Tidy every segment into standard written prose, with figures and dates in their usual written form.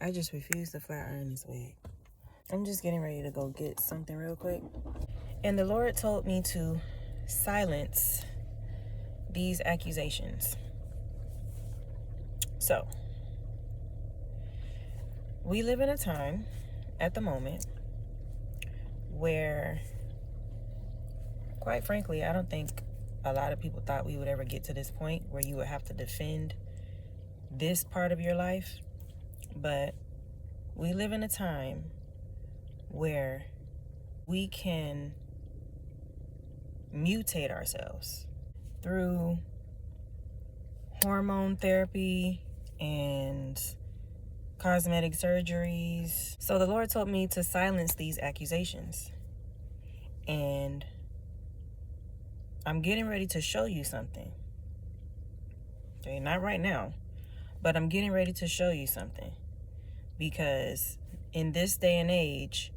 I just refuse to flat iron this wig. I'm just getting ready to go get something real quick. And the Lord told me to silence these accusations. So, we live in a time at the moment where, quite frankly, I don't think a lot of people thought we would ever get to this point where you would have to defend this part of your life. But we live in a time where we can mutate ourselves through hormone therapy and cosmetic surgeries. So the Lord told me to silence these accusations. And I'm getting ready to show you something. Okay, not right now, but I'm getting ready to show you something. Because in this day and age,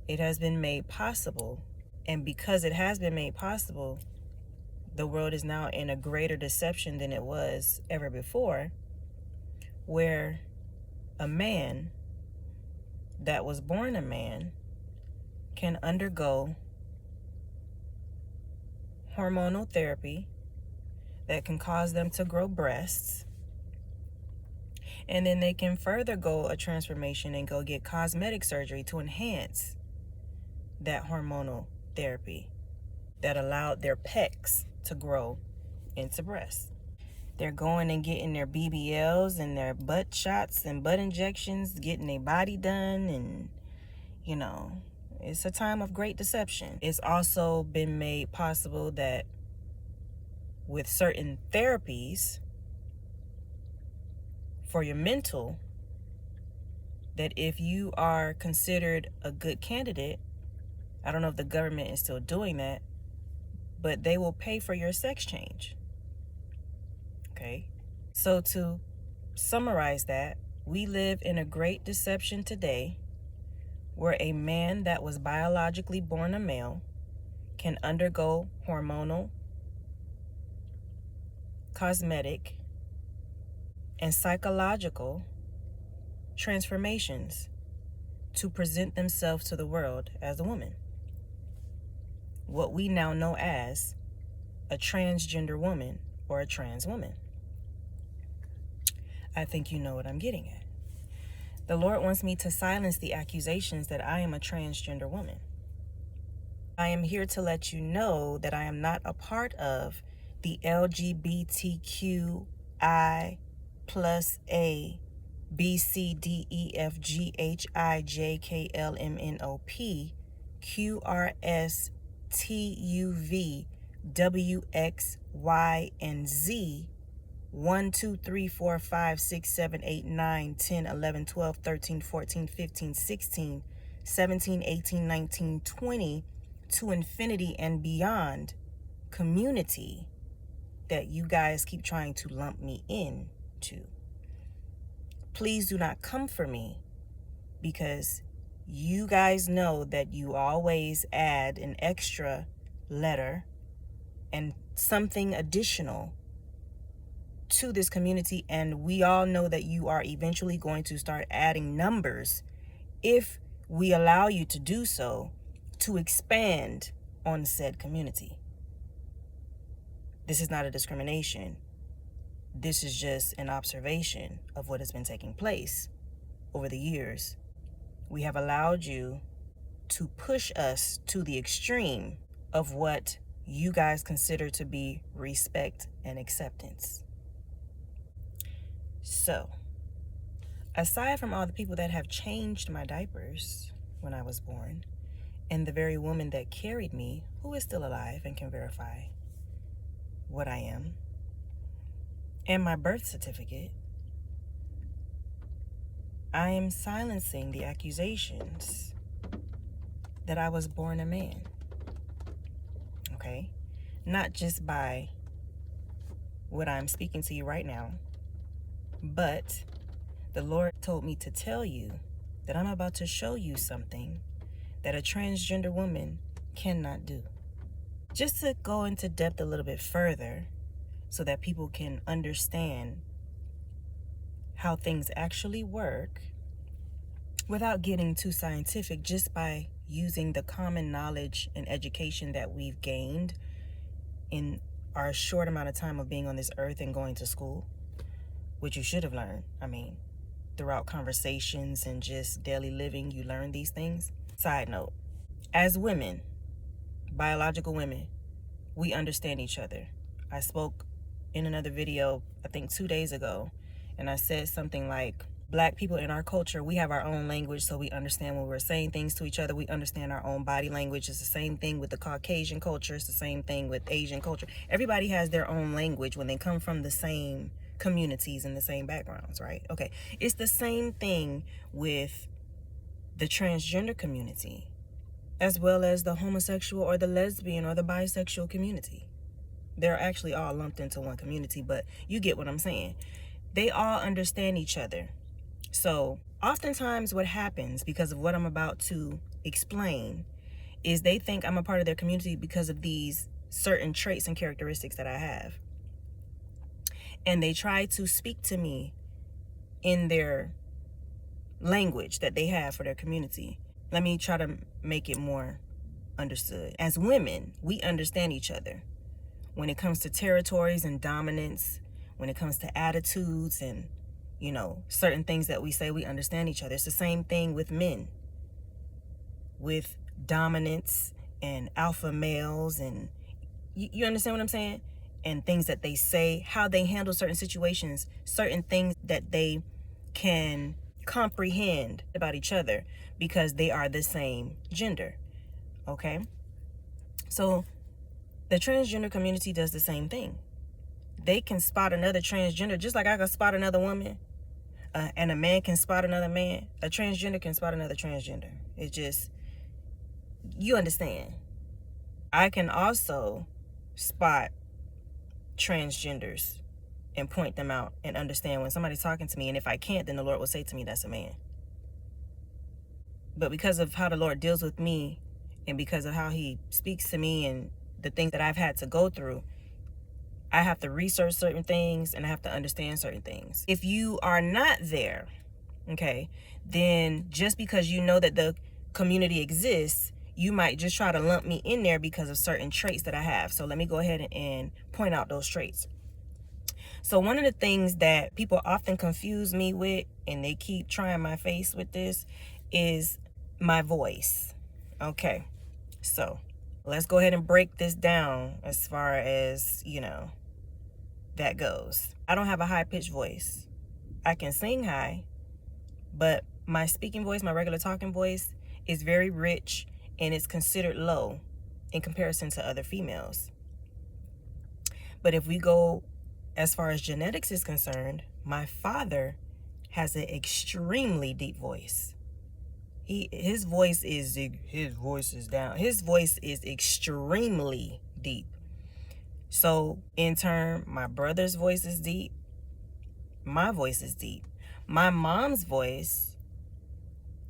it has been made possible. And because it has been made possible, the world is now in a greater deception than it was ever before, where a man that was born a man can undergo hormonal therapy that can cause them to grow breasts. And then they can further go a transformation and go get cosmetic surgery to enhance that hormonal therapy that allowed their pecs to grow into breasts. They're going and getting their BBLs and their butt shots and butt injections, getting their body done, and it's a time of great deception. It's also been made possible that with certain therapies for your mental, that if you are considered a good candidate, I don't know if the government is still doing that, but they will pay for your sex change. Okay? So to summarize that, we live in a great deception today where a man that was biologically born a male can undergo hormonal, cosmetic, and psychological transformations to present themselves to the world as a woman. What we now know as a transgender woman or a trans woman. I think you know what I'm getting at. The Lord wants me to silence the accusations that I am a transgender woman. I am here to let you know that I am not a part of the LGBTQI plus A B C D E F G H I J K L M N O P Q R S T U V W X Y and Z 1, 2, 3, 4, 5, 6, 7, 8, 9, 10, 11, 12, 13, 14, 15, 16, 17, 18, 19, 20 to infinity and beyond community that you guys keep trying to lump me into. Please do not come for me, because you guys know that you always add an extra letter and something additional to this community, and we all know that you are eventually going to start adding numbers if we allow you to do so, to expand on said community. This is not a discrimination. This is just an observation of what has been taking place over the years. We have allowed you to push us to the extreme of what you guys consider to be respect and acceptance. So, aside from all the people that have changed my diapers when I was born, and the very woman that carried me, who is still alive and can verify what I am, and my birth certificate, I am silencing the accusations that I was born a man. Okay? Not just by what I'm speaking to you right now, but the Lord told me to tell you that I'm about to show you something that a transgender woman cannot do. Just to go into depth a little bit further so that people can understand how things actually work without getting too scientific, just by using the common knowledge and education that we've gained in our short amount of time of being on this earth and going to school, which you should have learned. I mean, throughout conversations and just daily living, you learn these things. Side note, as women, biological women, we understand each other. I spoke in another video, I think 2 days ago, and I said something like, Black people in our culture, we have our own language, so we understand when we're saying things to each other. We understand our own body language. It's the same thing with the Caucasian culture. It's the same thing with Asian culture. Everybody has their own language when they come from the same communities and the same backgrounds, right? Okay, it's the same thing with the transgender community, as well as the homosexual or the lesbian or the bisexual community. They're actually all lumped into one community, but you get what I'm saying. They all understand each other. So oftentimes what happens, because of what I'm about to explain, is they think I'm a part of their community because of these certain traits and characteristics that I have. And they try to speak to me in their language that they have for their community. Let me try to make it more understood. As women, we understand each other when it comes to territories and dominance, when it comes to attitudes and, you know, certain things that we say. We understand each other. It's the same thing with men, with dominance and alpha males, and you understand what I'm saying? And things that they say, how they handle certain situations, certain things that they can comprehend about each other because they are the same gender. Okay? So the transgender community does the same thing. They can spot another transgender just like I can spot another woman, and a man can spot another man. A transgender can spot another transgender. It's just, you understand. I can also spot transgenders and point them out and understand when somebody's talking to me. And if I can't, then the Lord will say to me, that's a man. But because of how the Lord deals with me and because of how he speaks to me and the things that I've had to go through, I have to research certain things and I have to understand certain things. If you are not there, okay, then just because you know that the community exists, you might just try to lump me in there because of certain traits that I have. So let me go ahead and point out those traits. So one of the things that people often confuse me with, and they keep trying my face with this, is my voice. Okay, so let's go ahead and break this down as far as, you know, that goes. I don't have a high-pitched voice. I can sing high, but my speaking voice, my regular talking voice, is very rich and it's considered low in comparison to other females. But if we go as far as genetics is concerned, my father has an extremely deep voice. His voice is down. His voice is extremely deep. So in turn, my brother's voice is deep. My voice is deep. My mom's voice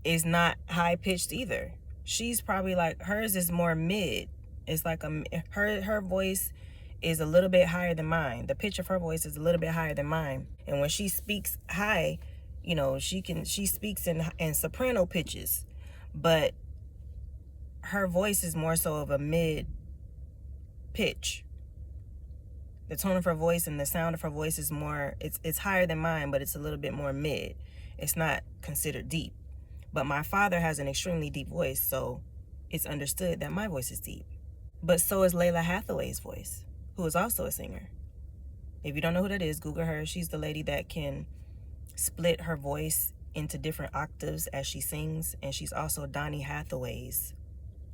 is not high pitched either. She's probably like, hers is more mid. It's like her voice is a little bit higher than mine. The pitch of her voice is a little bit higher than mine. And when she speaks high, you know, she speaks in soprano pitches, but her voice is more so of a mid pitch. The tone of her voice and the sound of her voice is more, it's higher than mine, but it's a little bit more mid. It's not considered deep. But my father has an extremely deep voice, so it's understood that my voice is deep. But so is Lalah Hathaway's voice, who is also a singer. If you don't know who that is, Google her. She's the lady that can split her voice into different octaves as she sings, and she's also Donny Hathaway's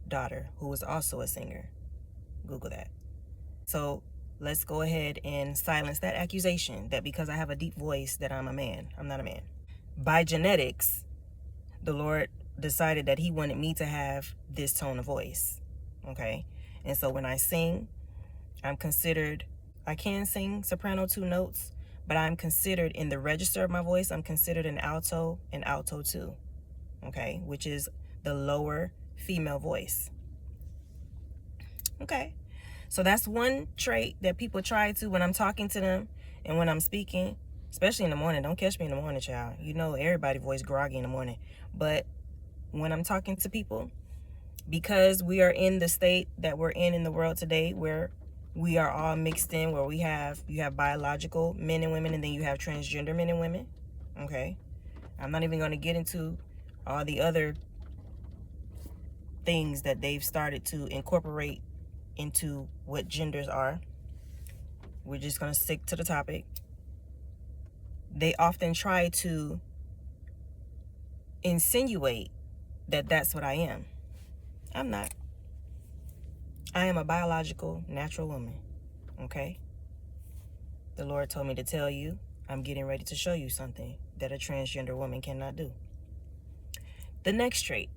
daughter, who is also a singer. Google that. So let's go ahead and silence that accusation that because I have a deep voice that I'm a man. I'm not a man. By genetics, the Lord decided that he wanted me to have this tone of voice, okay? And so when I sing, I'm considered, I can sing soprano 2 notes, but I'm considered in the register of my voice, I'm considered an alto and alto 2, okay? Which is the lower female voice. Okay, so that's one trait that people try to, when I'm talking to them and when I'm speaking, especially in the morning. Don't catch me in the morning, child. You know, everybody voice groggy in the morning. But when I'm talking to people, because we are in the state that we're in the world today, where we are all mixed in, where you have biological men and women, and then you have transgender men and women. Okay, I'm not even going to get into all the other things that they've started to incorporate into what genders are. We're just going to stick to the topic. They often try to insinuate that that's what I am. I'm not. I am a biological, natural woman. Okay? The Lord told me to tell you, I'm getting ready to show you something that a transgender woman cannot do. The next trait,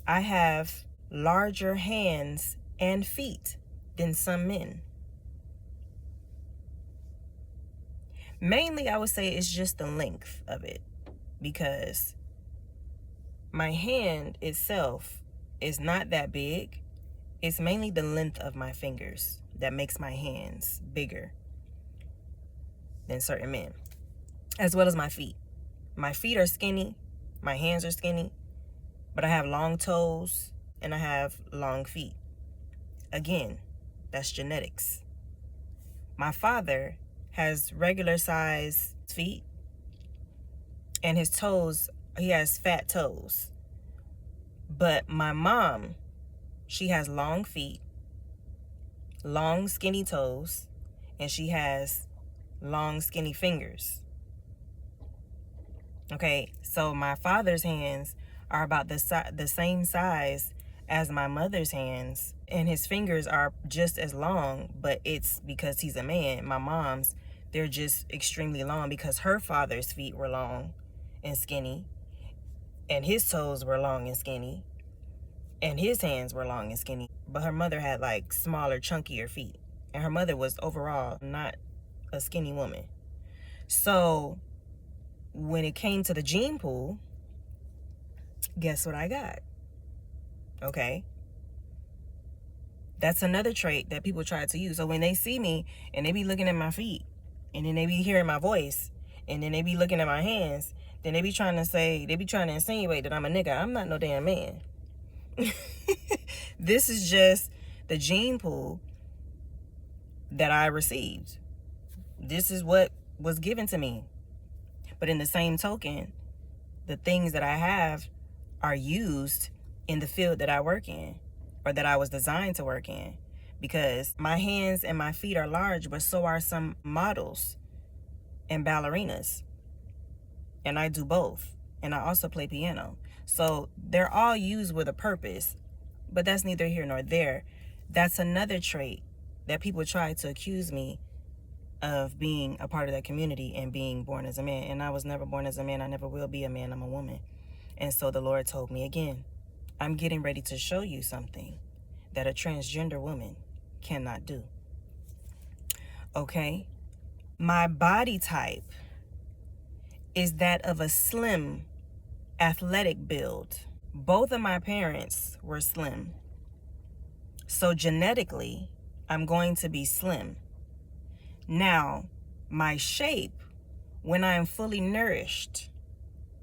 I have larger hands and feet than some men. Mainly, I would say it's just the length of it, because my hand itself is not that big. It's mainly the length of my fingers that makes my hands bigger than certain men, as well as my feet. My feet are skinny, my hands are skinny, but I have long toes and I have long feet. Again, that's genetics. My father has regular size feet, and his toes, he has fat toes. But my mom, she has long feet, long skinny toes, and she has long skinny fingers. Okay, so my father's hands are about the same size as my mother's hands, and his fingers are just as long, but it's because he's a man. My mom's, they're just extremely long because her father's feet were long and skinny, and his toes were long and skinny, and his hands were long and skinny. But her mother had like smaller, chunkier feet, and her mother was overall not a skinny woman. So when it came to the gene pool, guess what I got? Okay, that's another trait that people try to use. So when they see me and they be looking at my feet, and then they be hearing my voice, and then they be looking at my hands, then they be trying to insinuate that I'm a nigga. I'm not no damn man. This is just the gene pool that I received. This is what was given to me. But in the same token, the things that I have are used in the field that I work in, or that I was designed to work in, because my hands and my feet are large, but so are some models and ballerinas. And I do both. And I also play piano. So they're all used with a purpose, but that's neither here nor there. That's another trait that people try to accuse me of being a part of that community and being born as a man. And I was never born as a man. I never will be a man. I'm a woman. And so the Lord told me again, I'm getting ready to show you something that a transgender woman cannot do. Okay? My body type is that of a slim, athletic build. Both of my parents were slim. So genetically, I'm going to be slim. Now, my shape, when I am fully nourished,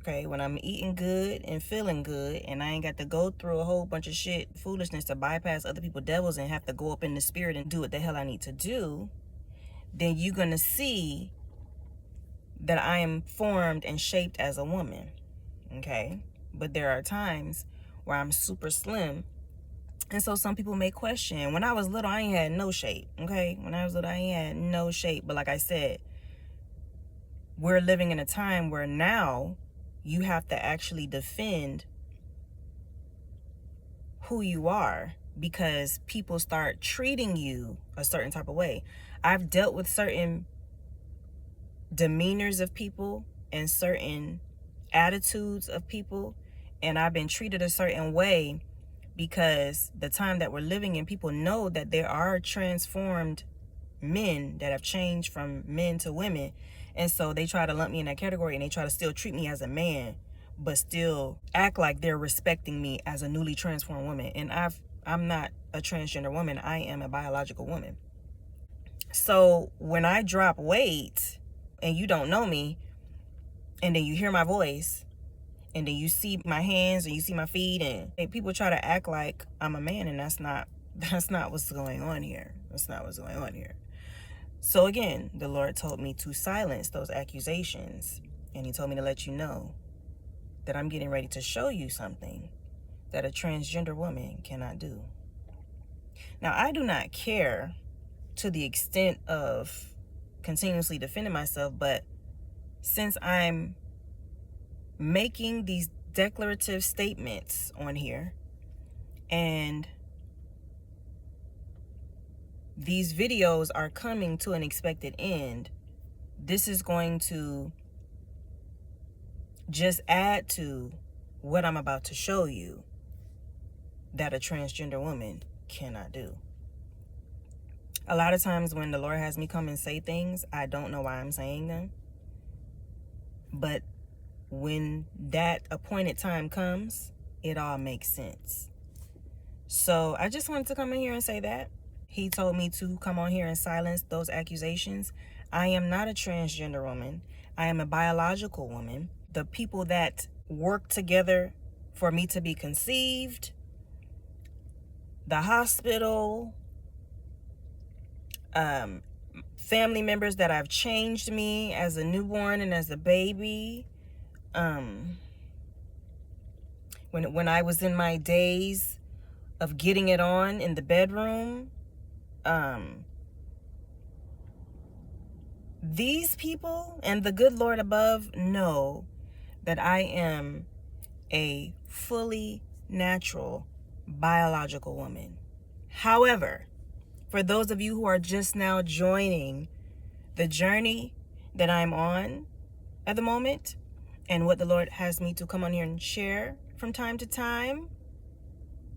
okay, when I'm eating good and feeling good, and I ain't got to go through a whole bunch of shit, foolishness to bypass other people's devils and have to go up in the spirit and do what the hell I need to do, then you're going to see that I am formed and shaped as a woman, okay? But there are times where I'm super slim, and so some people may question. When I was little, I ain't had no shape, okay? When I was little, I ain't had no shape. But like I said, we're living in a time where now you have to actually defend who you are, because people start treating you a certain type of way. I've dealt with certain demeanors of people and certain attitudes of people, and I've been treated a certain way because the time that we're living in, people know that there are transformed men that have changed from men to women, and so they try to lump me in that category, and they try to still treat me as a man but still act like they're respecting me as a newly transformed woman. And I'm not a transgender woman. I am a biological woman. So when I drop weight, and you don't know me, and then you hear my voice, and then you see my hands and you see my feet, and people try to act like I'm a man, and that's not what's going on here. That's not what's going on here. So again, the Lord told me to silence those accusations, and he told me to let you know that I'm getting ready to show you something that a transgender woman cannot do. Now, I do not care to the extent of continuously defending myself, but since I'm making these declarative statements on here, and these videos are coming to an expected end, this is going to just add to what I'm about to show you that a transgender woman cannot do. A lot of times when the Lord has me come and say things, I don't know why I'm saying them. But when that appointed time comes, it all makes sense. So I just wanted to come in here and say that. He told me to come on here and silence those accusations. I am not a transgender woman. I am a biological woman. The people that work together for me to be conceived, the hospital, family members that have changed me as a newborn and as a baby, when I was in my days of getting it on in the bedroom, these people and the good Lord above know that I am a fully natural biological woman. However, for those of you who are just now joining the journey that I'm on at the moment, and what the Lord has me to come on here and share from time to time,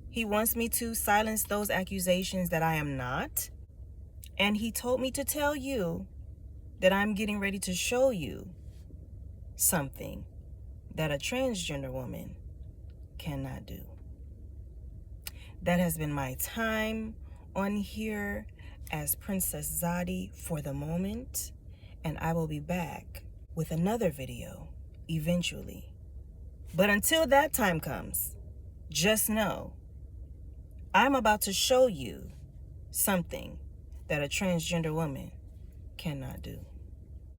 he wants me to silence those accusations that I am not. And he told me to tell you that I'm getting ready to show you something that a transgender woman cannot do. That has been my time on here as Princess Zadi for the moment, and I will be back with another video eventually. But until that time comes, just know I'm about to show you something that a transgender woman cannot do.